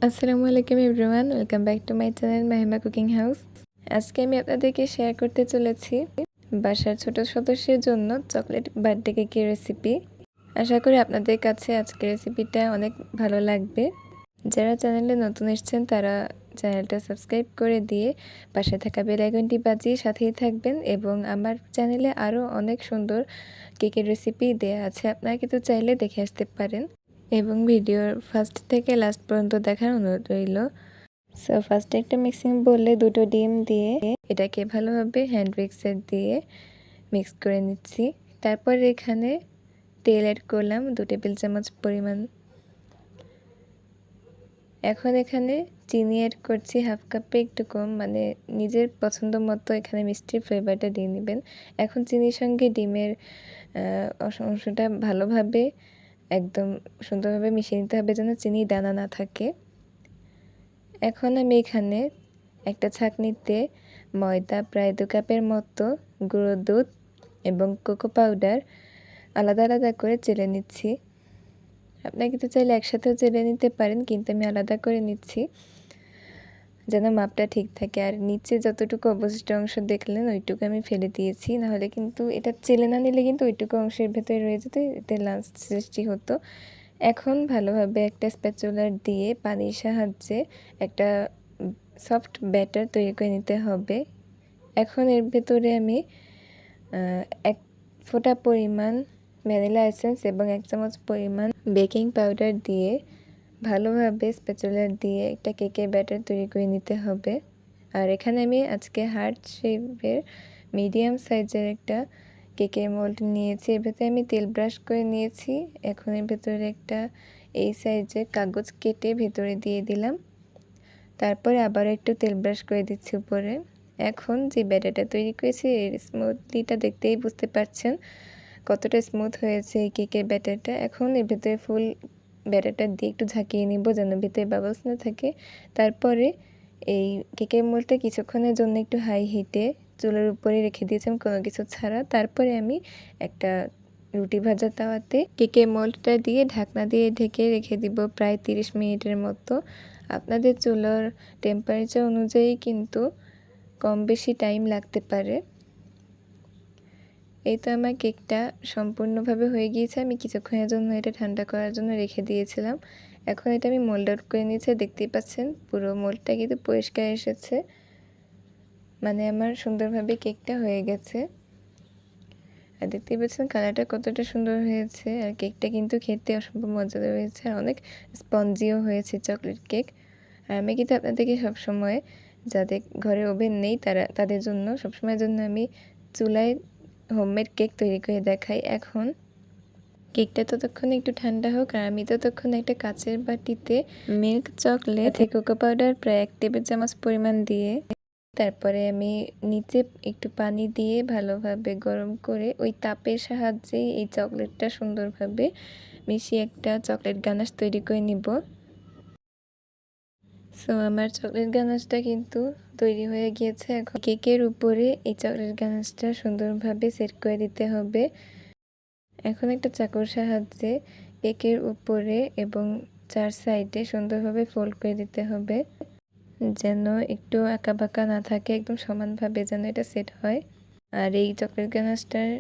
আসসালামু আলাইকুম everyone, welcome back to my channel Mahima cooking house. আজকে আমি আপনাদেরকে শেয়ার করতে চলেছি বাসার ছোট সদস্যের জন্য চকলেট বার্থডে কেকের রেসিপি। আশা করি আপনাদের কাছে আজকের রেসিপিটা অনেক ভালো লাগবে। যারা চ্যানেলে নতুন এসেছেন তারা চ্যানেলটা সাবস্ক্রাইব করে দিয়ে পাশে থাকা বেল আইকনটি বাজিয়ে সাথেই থাকবেন, এবং আমার চ্যানেলে আরও অনেক সুন্দর কেকের রেসিপি দেওয়া আছে, আপনারা কিন্তু চাইলে দেখে আসতে পারেন। এবং ভিডিওর ফার্স্ট থেকে লাস্ট পর্যন্ত দেখার অনুরোধ রইল। সো ফার্স্টে একটা মিক্সিং বলে 2টো ডিম দিয়ে এটাকে ভালোভাবে হ্যান্ড মিক্সার দিয়ে মিক্স করে নিচ্ছি। তারপর এখানে তেল অ্যাড করলাম 2 টেবিল চামচ পরিমাণ। এখন এখানে চিনি অ্যাড করছি হাফ কাপে একটু কম, মানে নিজের পছন্দ মতো এখানে মিষ্টির ফ্লেভারটা দিয়ে নেবেন। এখন চিনির সঙ্গে ডিমের অংশটা ভালোভাবে একদম সুন্দরভাবে মিশিয়ে নিতে হবে যেন চিনি দানা না থাকে। এখন আমি এখানে একটা ছাঁকনিতে ময়দা প্রায় 2 কাপের মতো, গুঁড়ো দুধ এবং কোকো পাউডার আলাদা আলাদা করে চেলে নিচ্ছি। আপনারা কিন্তু চাইলে একসাথেও চেলে নিতে পারেন, কিন্তু আমি আলাদা করে নিচ্ছি যেন মাপটা ঠিক থাকে। আর নিচে যতটুকু অবশিষ্ট অংশ দেখলেন ওইটুকু আমি ফেলে দিয়েছি, নাহলে কিন্তু এটা চেলে না নিলে কিন্তু ওইটুকু অংশের ভেতরে রয়ে যেত, এতে লাঞ্চ সৃষ্টি হতো। এখন ভালোভাবে একটা স্প্যাচুলার দিয়ে পানির সাহায্যে একটা সফট ব্যাটার তৈরি করে নিতে হবে। এখন এর ভেতরে আমি 1 ফোঁটা পরিমাণ ভ্যানিলা এসেন্স এবং 1 চামচ পরিমাণ বেকিং পাউডার দিয়ে ভালোভাবে স্প্যাচুলার দিয়ে একটা কেকের ব্যাটার তৈরি করে নিতে হবে। আর এখানে আমি আজকে হার্ট শেপের মিডিয়াম সাইজের একটা কেকের মোল্ড নিয়েছি। এর ভেতরে আমি তেল ব্রাশ করে নিয়েছি। এখন এর ভেতরে একটা এই সাইজের কাগজ কেটে ভেতরে দিয়ে দিলাম। তারপরে আবার একটু তেল ব্রাশ করে দিচ্ছি উপরে। এখন যে ব্যাটারটা তৈরি করেছি এর স্মুথলিটা দেখতেই বুঝতে পারছেন কতটা স্মুথ হয়েছে এই কেকের ব্যাটারটা। এখন এর ভেতরে ফুল ব্যাটারটা দিয়ে একটু ঝাঁকিয়ে নিব যেন ভিতরে বাবলস না থাকে। তারপরে এই কেকের মোল্ডটা কিছুক্ষণের জন্য একটু হাই হিটে চুলার উপরে রেখে দিয়েছিলাম কোনো কিছু ছাড়া। তারপরে আমি একটা রুটি ভাজা তাওয়াতে কেকের মোল্ডটা দিয়ে ঢাকনা দিয়ে ঢেকে রেখে দিব প্রায় 30 মিনিটের মতো। আপনাদের চুলার টেম্পারেচার অনুযায়ী কিন্তু কম বেশি টাইম লাগতে পারে। এই তো আমার কেকটা সম্পূর্ণভাবে হয়ে গিয়েছে। আমি কিছুক্ষণের জন্য এটা ঠান্ডা করার জন্য রেখে দিয়েছিলাম। এখন এটা আমি মোল্ড আউট করে নিয়েছি, দেখতেই পাচ্ছেন পুরো মোল্ডটা কিন্তু পরিষ্কার এসেছে, মানে আমার সুন্দরভাবে কেকটা হয়ে গেছে। আর দেখতেই পাচ্ছেন কালারটা কতটা সুন্দর হয়েছে। আর কেকটা কিন্তু খেতে অসম্ভব মজাদার হয়েছে, আর অনেক স্পঞ্জিও হয়েছে চকলেট কেক। আর আমি কিন্তু আপনাদেরকে সবসময় যাদের ঘরে ওভেন নেই তাদের জন্য সবসময়ের জন্য আমি চুলায় হোমমেড কেক তৈরি করে দেখাই। এখন কেকটা ততক্ষণ একটু ঠান্ডা হোক, আর আমি ততক্ষণ একটা কাচের বাটিতে মিল্ক চকলেট কোকো পাউডার প্রায় 1 টেবিল চামচ পরিমাণ দিয়ে তারপরে আমি নিচে একটু পানি দিয়ে ভালোভাবে গরম করে ওই তাপের সাহায্যেই এই চকলেটটা সুন্দরভাবে মিশিয়ে একটা চকলেট গানাশ তৈরি করে নিব। সো আমার চকলেট গানাশটা কিন্তু তৈরি হয়ে গিয়েছে। এখন কেকের উপরে এই চকলেট গানাশটা সুন্দরভাবে সেট করে দিতে হবে। এখন একটা চাকুর সাহায্যে কেকের উপরে এবং 4 সাইডে সুন্দরভাবে ফোল্ড করে দিতে হবে যেন একটু আঁকাবাঁকা না থাকে, একদম সমানভাবে যেন এটা সেট হয়। আর এই চকলেট গানাশটার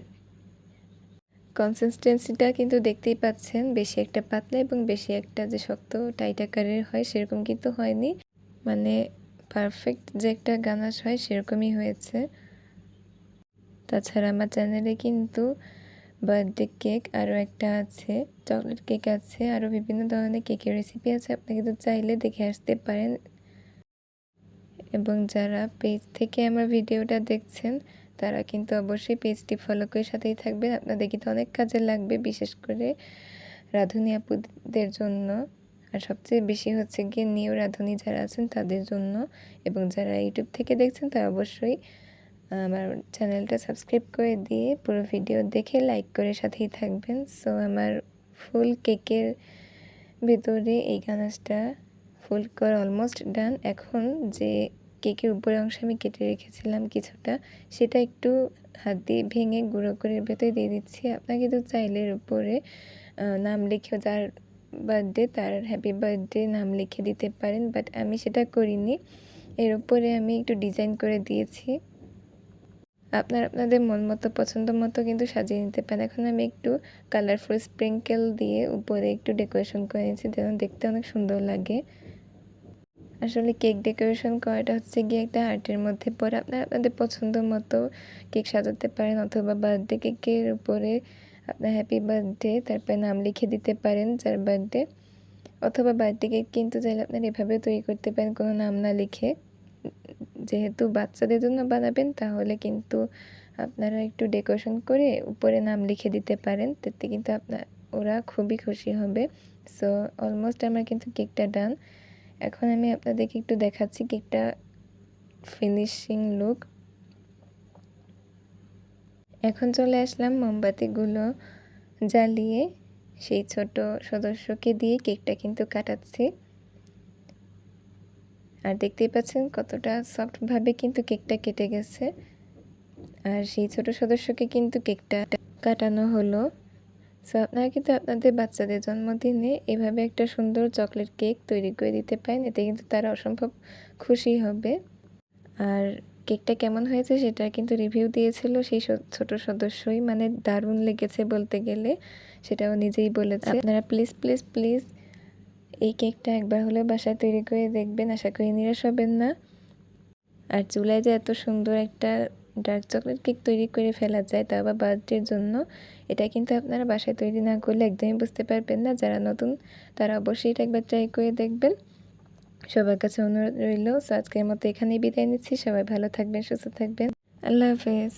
কনসিস্টেন্সিটা কিন্তু দেখতেই পাচ্ছেন, বেশি একটা পাতলা এবং বেশি একটা যে শক্ত টাইট আকারের হয় সেরকম কিন্তু হয়নি, মানে পারফেক্ট যে একটা গানাশ হয় সেরকমই হয়েছে। তাছাড়া আমার চ্যানেলে কিন্তু বার্থডে কেক আরও একটা আছে, চকলেট কেক আছে, আরও বিভিন্ন ধরনের কেকের রেসিপি আছে, আপনি কিন্তু চাইলে দেখে আসতে পারেন। এবং যারা পেজ থেকে আমার ভিডিওটা দেখছেন তারা কিন্তু অবশ্যই পেজটি ফলো করে সাথেই থাকবেন, আপনাদের কিন্তু অনেক কাজে লাগবে, বিশেষ করে রাঁধুনি আপুদের জন্য। আর সবচেয়ে বেশি হচ্ছে গিয়ে নিউ রাঁধুনি যারা আছেন তাদের জন্য। এবং যারা ইউটিউব থেকে দেখছেন তারা অবশ্যই আমার চ্যানেলটা সাবস্ক্রাইব করে দিয়ে পুরো ভিডিও দেখে লাইক করে সাথেই থাকবেন। সো আমার ফুল কেকের ভেতরে এই গানাশটা ফুল করা অলমোস্ট ডান। এখন যে কেকের উপরের অংশ আমি কেটে রেখেছিলাম কিছুটা, সেটা একটু হাত দিয়ে ভেঙে গুঁড়ো করে ভেতরে দিয়ে দিচ্ছি। আপনারা কিন্তু চাইলে এর উপরে নাম লিখেও, যার বার্থডে তার হ্যাপি বার্থডে নাম লিখে দিতে পারেন, বাট আমি সেটা করিনি। এর উপরে আমি একটু ডিজাইন করে দিয়েছি। আপনাদের মন মতো পছন্দ মতো কিন্তু সাজিয়ে নিতে পারেন। এখন আমি একটু কালারফুল স্প্রিঙ্কেল দিয়ে উপরে একটু ডেকোরেশন করে নিয়েছি, যেন দেখতে অনেক সুন্দর লাগে। আসলে কেক ডেকোরেশন করাটা হচ্ছে গিয়ে একটা আর্টের মধ্যে পড়ে। আপনাদের পছন্দ মতো কেক সাজাতে পারেন, অথবা বার্থডে কেকের উপরে আপনার হ্যাপি বার্থডে তারপরে নাম লিখে দিতে পারেন যার বার্থডে। অথবা বার্থডে কেক কিন্তু চাইলে আপনারা এভাবে তৈরি করতে পারেন কোনো নাম না লিখে। যেহেতু বাচ্চাদের জন্য বানাবেন তাহলে কিন্তু আপনারা একটু ডেকোরেশন করে উপরে নাম লিখে দিতে পারেন, তাতে কিন্তু ওরা খুবই খুশি হবে। সো অলমোস্ট আমার কিন্তু কেকটা ডান। এখন আমি আপনাদেরকে একটু দেখাচ্ছি কেকটা ফিনিশিং লুক। এখন চলে আসলাম মোমবাতিগুলো জ্বালিয়ে সেই ছোট সদস্যকে দিয়ে কেকটা কিন্তু কাটাচ্ছি। আর দেখতেই পাচ্ছেন কতটা সফটভাবে কিন্তু কেকটা কেটে গেছে। আর সেই ছোট সদস্যকে কিন্তু কেকটা কাটানো হলো। সো আপনারা কিন্তু আপনাদের বাচ্চাদের জন্মদিনে এভাবে একটা সুন্দর চকলেট কেক তৈরি করে দিতে পারেন, এতে কিন্তু তারা অসম্ভব খুশি হবে। আর কেকটা কেমন হয়েছে সেটা কিন্তু রিভিউ দিয়েছিল সেই ছোট সদস্যই, মানে দারুণ লেগেছে বলতে গেলে, সেটাও নিজেই বলেছে। আপনারা প্লিজ প্লিজ প্লিজ এই কেকটা একবার হলেও বাসায় তৈরি করে দেখবেন, আশা করি নিরাশ হবেন না। আর চুলায় যে এত সুন্দর একটা ডার্ক চকলেট কেক তৈরি করে ফেলা যায়, তা আবার বার্থডের জন্য, এটা কিন্তু আপনারা বাসায় তৈরি না করলে একদমই বুঝতে পারবেন না। যারা নতুন তারা অবশ্যই এটা একবার ট্রাই করে দেখবেন। সবার কাছে অনুরোধ রইল। সো আজকের মতো এখানেই বিদায় নিচ্ছি। সবাই ভালো থাকবেন, সুস্থ থাকবেন। আল্লাহ হাফেজ।